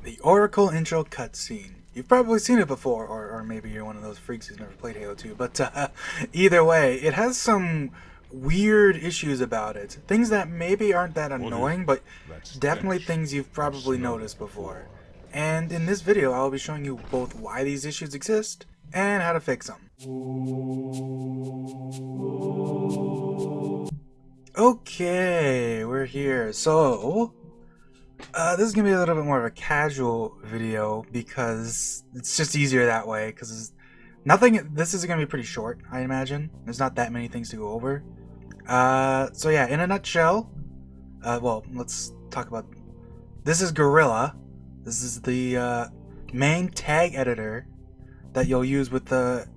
The Oracle intro cutscene. You've probably seen it before, or maybe you're one of those freaks who's never played Halo 2, but either way, it has some weird issues about it. Things that maybe aren't that annoying, but definitely things you've probably noticed before. And in this video, I'll be showing you both why these issues exist and how to fix them. Okay, we're here. So, this is gonna be a little bit more of a casual video because it's just easier that way. Because this is gonna be pretty short, I imagine. There's not that many things to go over. So yeah, in a nutshell, well, let's talk about. This is Gorilla. This is the main tag editor that you'll use with the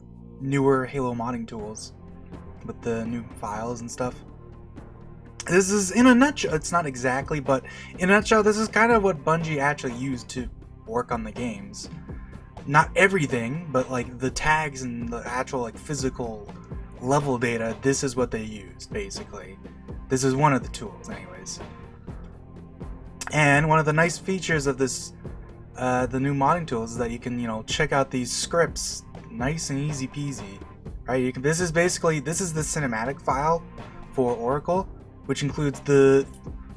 newer Halo modding tools, with the new files and stuff. This is, in a nutshell, it's not exactly, but in a nutshell, this is kind of what Bungie actually used to work on the games. Not everything, but like the tags and the actual like physical level data, this is what they used, basically. This is one of the tools, anyways. And one of the nice features of this, the new modding tools, is that you can, check out these scripts nice and easy peasy, right? This is the cinematic file for Oracle, which includes the,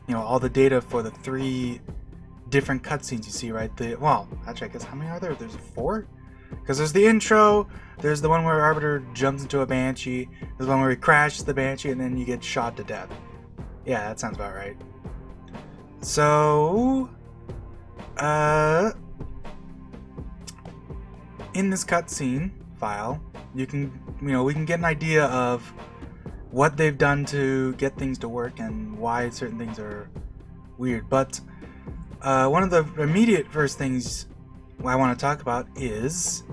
all the data for the 3 different cutscenes you see, right? Well, actually, I guess how many are there? There's 4? Because there's the intro, there's the one where Arbiter jumps into a Banshee, there's the one where he crashes the Banshee, and then you get shot to death. Yeah, that sounds about right. So, in this cutscene file, we can get an idea of what they've done to get things to work and why certain things are weird. But one of the immediate first things I want to talk about is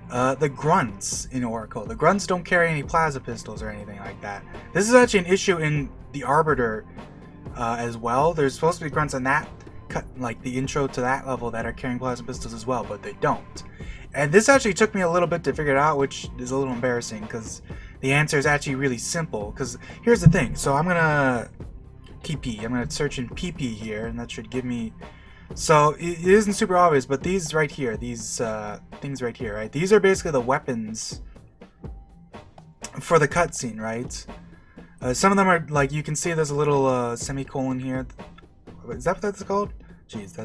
the grunts in Oracle. The grunts don't carry any plasma pistols or anything like that. This is actually an issue in the Arbiter as well. There's supposed to be grunts in that like the intro to that level that are carrying plasma pistols as well, but they don't. And this actually took me a little bit to figure it out, which is a little embarrassing because the answer is actually really simple. Because here's the thing. So I'm gonna search in PP here, and that should give me. So it isn't super obvious, but these right here, these things right here, right? These are basically the weapons for the cutscene, right? Some of them are like, you can see there's a little semicolon here. Is that what that's called? Jeez,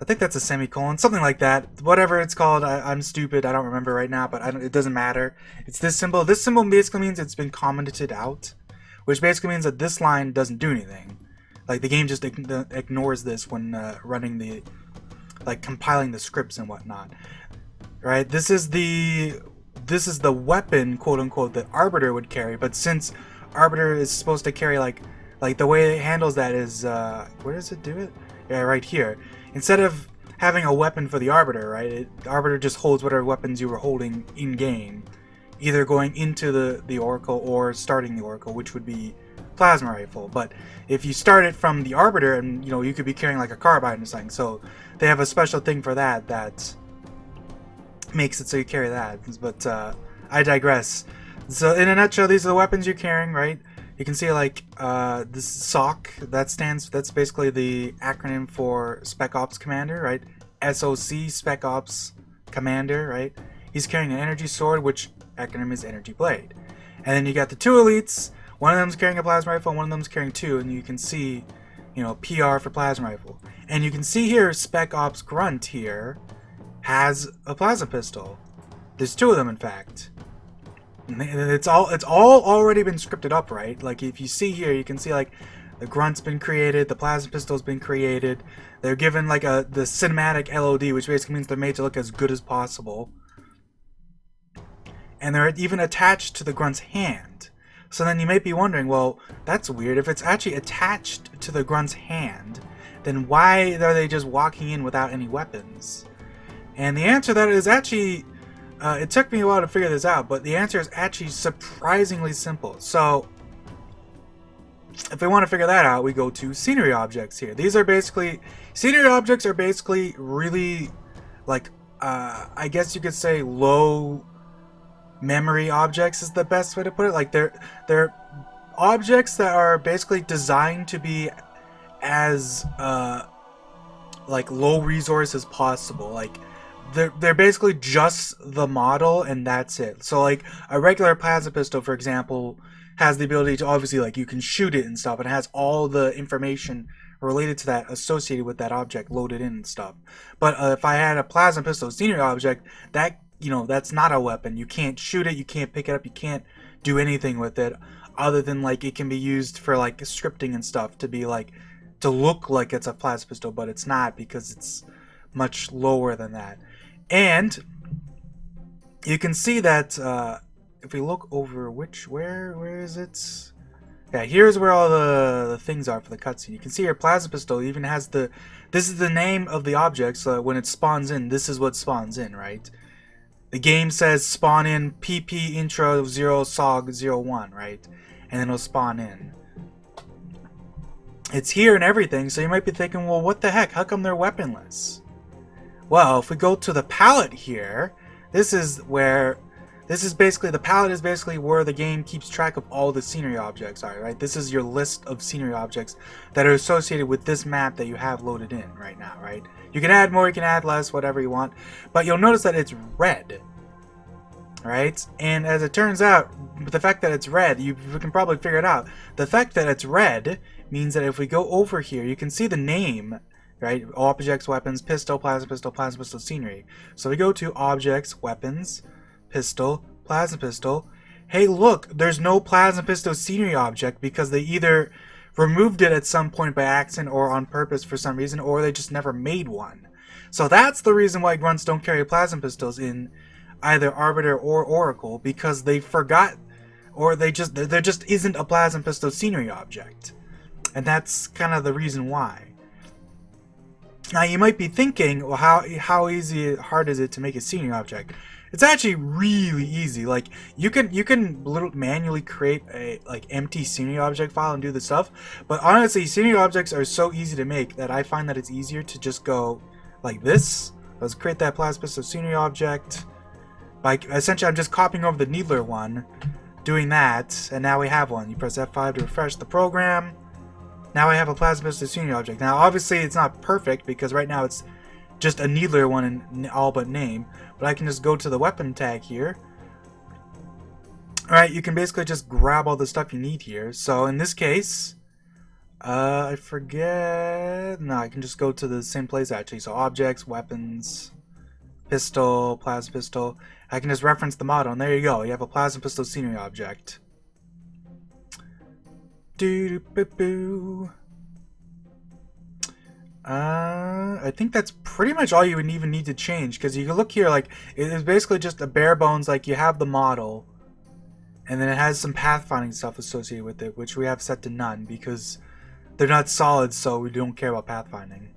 I think that's a semicolon, something like that. Whatever it's called, I'm stupid. I don't remember right now, but it doesn't matter. It's this symbol. This symbol basically means it's been commented out, which basically means that this line doesn't do anything. Like the game just ignores this when running compiling the scripts and whatnot. Right? This is the weapon, quote unquote, that Arbiter would carry. But since Arbiter is supposed to carry like the way it handles that is where does it do it? Yeah, right here. Instead of having a weapon for the Arbiter, right? The Arbiter just holds whatever weapons you were holding in game, either going into the Oracle or starting the Oracle, which would be plasma rifle. But if you start it from the Arbiter, and you could be carrying like a carbine or something, so they have a special thing for that makes it so you carry that. But I digress. So in a nutshell, these are the weapons you're carrying, right? You can see like this SOC, that's basically the acronym for Spec Ops Commander, right? SOC, Spec Ops Commander, right? He's carrying an energy sword, which acronym is Energy Blade. And then you got the 2 elites. One of them's carrying a plasma rifle, and one of them's carrying 2, and you can see, PR for plasma rifle. And you can see here Spec Ops Grunt here has a plasma pistol. There's 2 of them, in fact. It's all already been scripted up, right? Like if you see here, you can see like the grunt's been created, the plasma pistol's been created. They're given like the cinematic LOD, which basically means they're made to look as good as possible. And they're even attached to the grunt's hand. So then you might be wondering, well, that's weird. If it's actually attached to the grunt's hand, then why are they just walking in without any weapons? And the answer to that is actually. It took me a while to figure this out, but the answer is actually surprisingly simple. So, if we want to figure that out, we go to scenery objects here. Scenery objects are basically really, like, I guess you could say low memory objects is the best way to put it. Like, they're objects that are basically designed to be as like low resource as possible. Like they're basically just the model and that's it. So like a regular plasma pistol, for example, has the ability to obviously, like, you can shoot it and stuff. It has all the information related to that associated with that object loaded in and stuff. But if I had a plasma pistol scenery object, that, you know, that's not a weapon. You can't shoot it, you can't pick it up, you can't do anything with it other than like it can be used for like scripting and stuff to be like to look like it's a plasma pistol, but it's not because it's much lower than that. And you can see that if we look over where is it? Yeah, here's where all the things are for the cutscene. You can see your plasma pistol even has this is the name of the object, so when it spawns in, this is what spawns in, right? The game says spawn in PP intro 0 SOG 01, right? And then it'll spawn in. It's here and everything, so you might be thinking, well, what the heck? How come they're weaponless? Well, if we go to the palette here, the palette is basically where the game keeps track of all the scenery objects are, right? This is your list of scenery objects that are associated with this map that you have loaded in right now, right? You can add more, you can add less, whatever you want, but you'll notice that it's red, right? And as it turns out, the fact that it's red, you can probably figure it out. The fact that it's red means that if we go over here, you can see the name, right? Objects, weapons, pistol, plasma pistol, scenery. So we go to objects, weapons, pistol, plasma pistol. Hey, look, there's no plasma pistol scenery object because they either removed it at some point by accident or on purpose for some reason, or they just never made one. So that's the reason why grunts don't carry plasma pistols in either Arbiter or Oracle, because they forgot, or there just isn't a plasma pistol scenery object. And that's kind of the reason why. Now you might be thinking, well, how hard is it to make a scenery object? It's actually really easy. Like you can manually create a empty scenery object file and do the stuff, but honestly, scenery objects are so easy to make that I find that it's easier to just go like this. Let's create that plasma pistol scenery object. Like essentially, I'm just copying over the Needler one, doing that, and now we have one. You press F5 to refresh the program. Now I have a plasma pistol scenery object. Now obviously it's not perfect because right now it's just a Needler one in all but name, but I can just go to the weapon tag here. Alright, you can basically just grab all the stuff you need here. So in this case, I forget, no, I can just go to the same place actually. So objects, weapons, pistol, plasma pistol. I can just reference the model and there you go, you have a plasma pistol scenery object. I think that's pretty much all you would even need to change, because you can look here, like it's basically just a bare bones, like you have the model and then it has some pathfinding stuff associated with it, which we have set to none because they're not solid, so we don't care about pathfinding.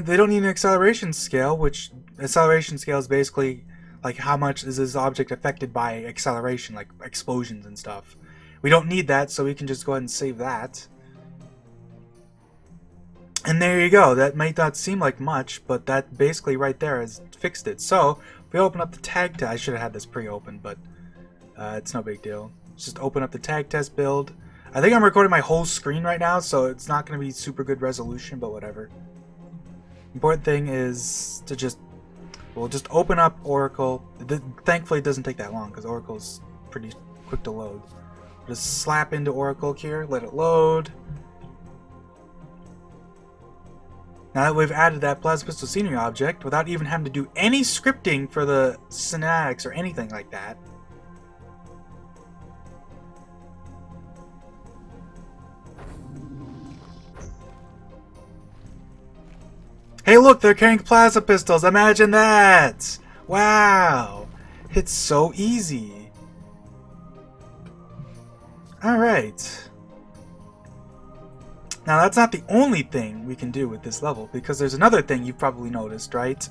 They don't need an acceleration scale, which acceleration scale is basically like how much is this object affected by acceleration, like explosions and stuff. We don't need that, so we can just go ahead and save that. And there you go. That might not seem like much, but that basically right there has fixed it. So if we open up the tag test, I should have had this pre-opened, but it's no big deal. Let's just open up the tag test build. I think I'm recording my whole screen right now, so it's not going to be super good resolution, but whatever. Important thing is to we'll just open up Oracle. Thankfully, it doesn't take that long because Oracle's pretty quick to load. Just slap into Oracle here, let it load. Now that we've added that plasma pistol scenery object without even having to do any scripting for the cinematics or anything like that. Hey look, they're carrying plasma pistols, imagine that! Wow! It's so easy. Alright. Now that's not the only thing we can do with this level, because there's another thing you've probably noticed, right?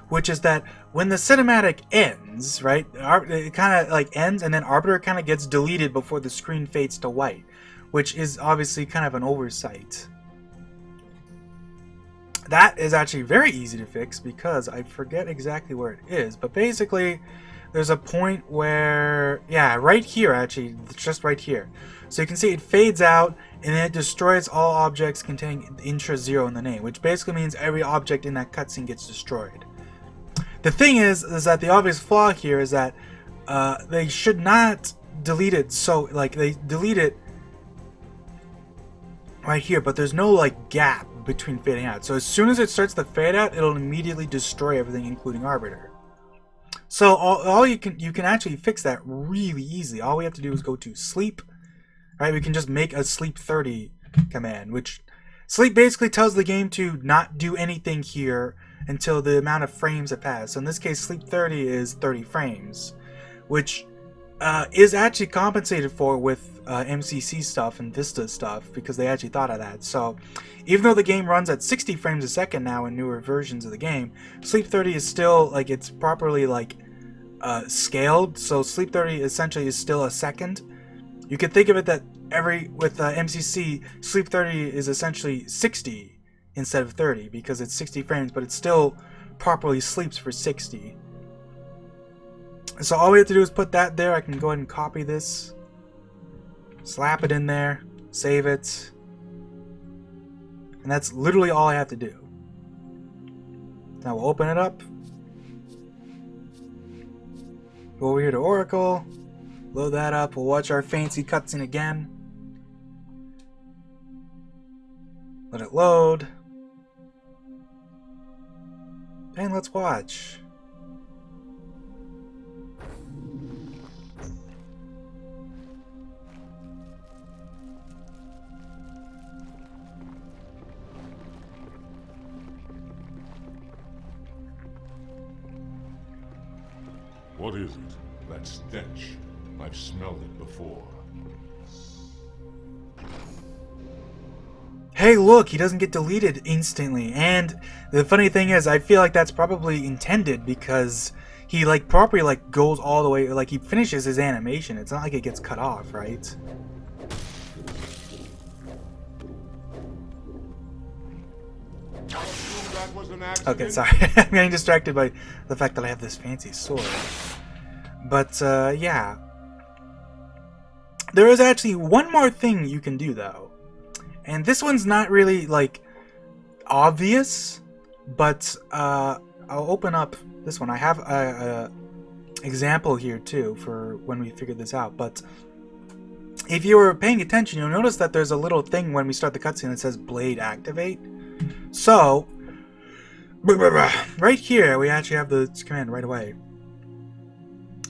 Which is that when the cinematic ends, right, it kind of like ends and then Arbiter kind of gets deleted before the screen fades to white, which is obviously kind of an oversight. That is actually very easy to fix because I forget exactly where it is, but basically there's a point where, yeah, right here actually, just right here. So you can see it fades out and then it destroys all objects containing intra 0 in the name, which basically means every object in that cutscene gets destroyed. The thing is that the obvious flaw here is that they should not delete it, so like they delete it right here, but there's no like gap between fading out. So as soon as it starts to fade out, it'll immediately destroy everything, including Arbiter. So all you can actually fix that really easily. All we have to do is go to sleep. Right, we can just make a sleep 30 command, which sleep basically tells the game to not do anything here until the amount of frames have passed. So in this case, sleep 30 is 30 frames, which is actually compensated for with MCC stuff and Vista stuff because they actually thought of that. So even though the game runs at 60 frames a second now in newer versions of the game, sleep 30 is still like it's properly like scaled. So sleep 30 essentially is still a second. You could think of it that with MCC, sleep 30 is essentially 60 instead of 30 because it's 60 frames, but it still properly sleeps for 60. So all we have to do is put that there. I can go ahead and copy this, slap it in there, save it, and that's literally all I have to do. Now we'll open it up, go over here to Oracle, load that up, we'll watch our fancy cutscene again. Let it load. And let's watch. What is it? That stench. I've smelled it before. Hey, look, he doesn't get deleted instantly. And the funny thing is, I feel like that's probably intended because he like properly like goes all the way, like he finishes his animation. It's not like it gets cut off, right? Okay, sorry. I'm getting distracted by the fact that I have this fancy sword. But yeah. There is actually one more thing you can do though. And this one's not really like obvious, but I'll open up this one. I have a example here too for when we figured this out. But if you were paying attention, you'll notice that there's a little thing when we start the cutscene that says Blade Activate. So right here we actually have the command right away.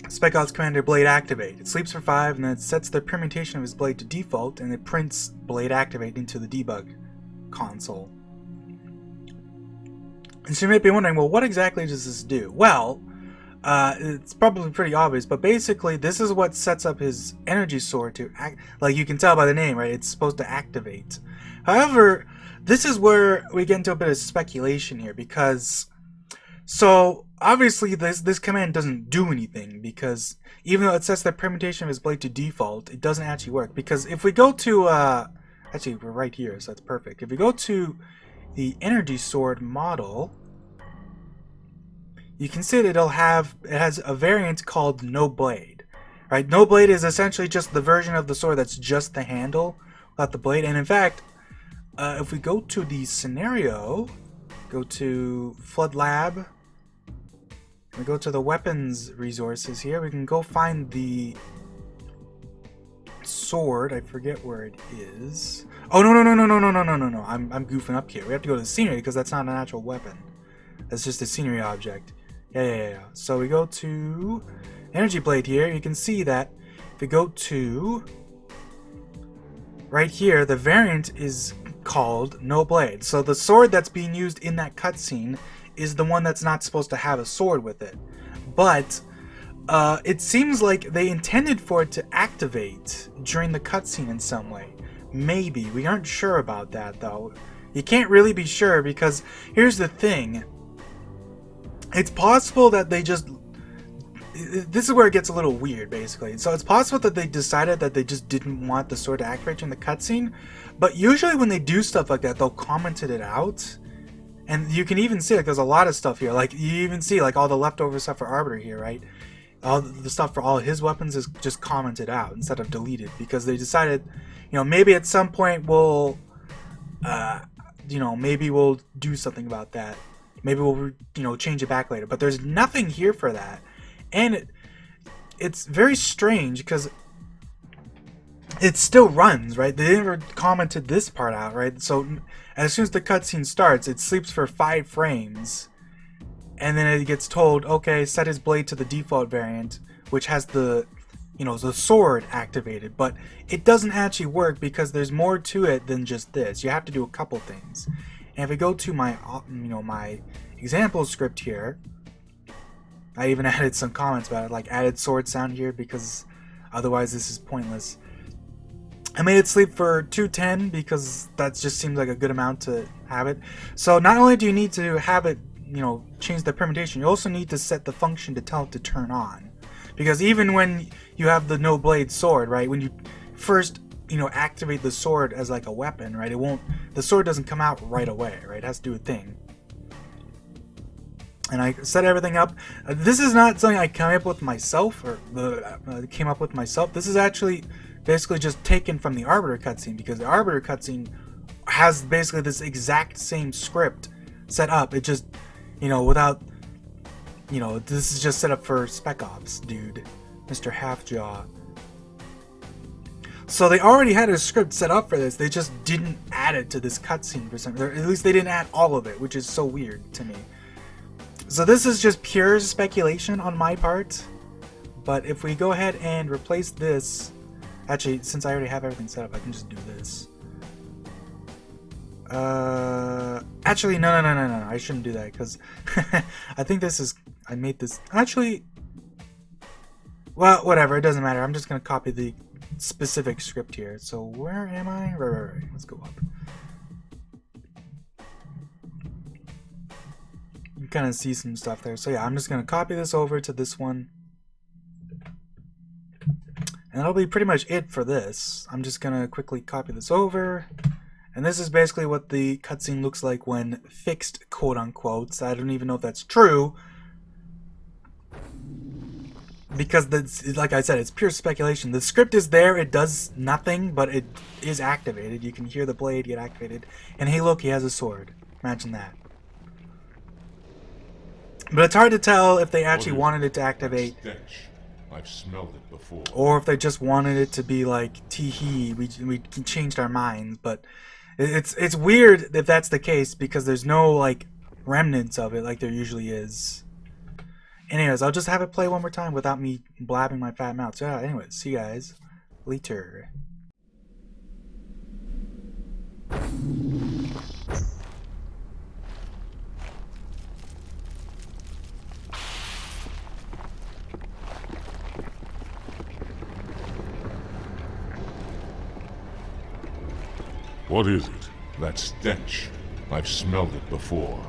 Spec Ops Commander Blade Activate. It sleeps for 5 and then it sets the permutation of his blade to default and it prints Blade Activate into the debug console. And so you might be wondering, well, what exactly does this do? Well, it's probably pretty obvious, but basically this is what sets up his energy sword to act. Like you can tell by the name, right? It's supposed to activate. However, this is where we get into a bit of speculation here because so obviously this command doesn't do anything because even though it sets the permutation of his blade to default, it doesn't actually work because if we go to actually we're right here, so that's perfect. If we go to the energy sword model, you can see that it has a variant called No Blade. Right? No Blade is essentially just the version of the sword that's just the handle without the blade. And in fact, if we go to the scenario, go to Flood Lab, we go to the weapons resources here, we can go find the sword. I forget where it is. Oh no. I'm goofing up here. We have to go to the scenery because that's not an actual weapon. That's just a scenery object. Yeah. So we go to Energy Blade here. You can see that if we go to right here, the variant is called No Blade. So the sword that's being used in that cutscene is the one that's not supposed to have a sword with it. But it seems like they intended for it to activate during the cutscene in some way. Maybe. We aren't sure about that though. You can't really be sure because here's the thing. It's possible that they just... This is where it gets a little weird, basically. So it's possible that they decided that they just didn't want the sword to activate during the cutscene. But usually when they do stuff like that, they'll comment it out. And you can even see, like, there's a lot of stuff here. Like, you even see, like, all the leftover stuff for Arbiter here, right? all the stuff for all his weapons is just commented out instead of deleted, because they decided, maybe at some point we'll, maybe we'll do something about that. Maybe we'll, change it back later. But there's nothing here for that, and it's very strange because it still runs, right? They never commented this part out, right? So as soon as the cutscene starts, it sleeps for 5 frames, and then it gets told, okay, set his blade to the default variant, which has the, the sword activated. But it doesn't actually work because there's more to it than just this. You have to do a couple things. And if I go to my, my example script here, I even added some comments about it, like added sword sound here because otherwise this is pointless. I made it sleep for 210 because that just seems like a good amount to have it. So not only do you need to have it, change the permutation, you also need to set the function to tell it to turn on. Because even when you have the no blade sword, right, when you first, activate the sword as like a weapon, right, the sword doesn't come out right away, right, it has to do a thing. And I set everything up. This is not something I came up with myself, This is actually basically just taken from the Arbiter cutscene, because the Arbiter cutscene has basically this exact same script set up. It just, without, this is just set up for Spec Ops, dude, Mr. Halfjaw. So they already had a script set up for this. They just didn't add it to this cutscene for some reason. At least they didn't add all of it, which is so weird to me. So this is just pure speculation on my part. But if we go ahead and replace this, actually, since I already have everything set up, I can just do this. Actually, no, I shouldn't do that, because I think this is, I made this, actually, well, whatever, it doesn't matter. I'm just going to copy the specific script here. So where am I? Right, let's go up. You kind of see some stuff there. So yeah, I'm just going to copy this over to this one. And that'll be pretty much it for this. I'm just going to quickly copy this over. And this is basically what the cutscene looks like when fixed, quote unquote. I don't even know if that's true. Because, like I said, it's pure speculation. The script is there, it does nothing, but it is activated. You can hear the blade get activated. And hey look, he has a sword. Imagine that. But it's hard to tell if they actually wanted it to activate. I've smelled it before. Or if they just wanted it to be like, tee-hee, we changed our minds. But it's weird if that's the case, because there's no like remnants of it like there usually is. Anyways, I'll just have it play one more time without me blabbing my fat mouth. So yeah, anyways, see you guys later. What is it? That stench. I've smelled it before.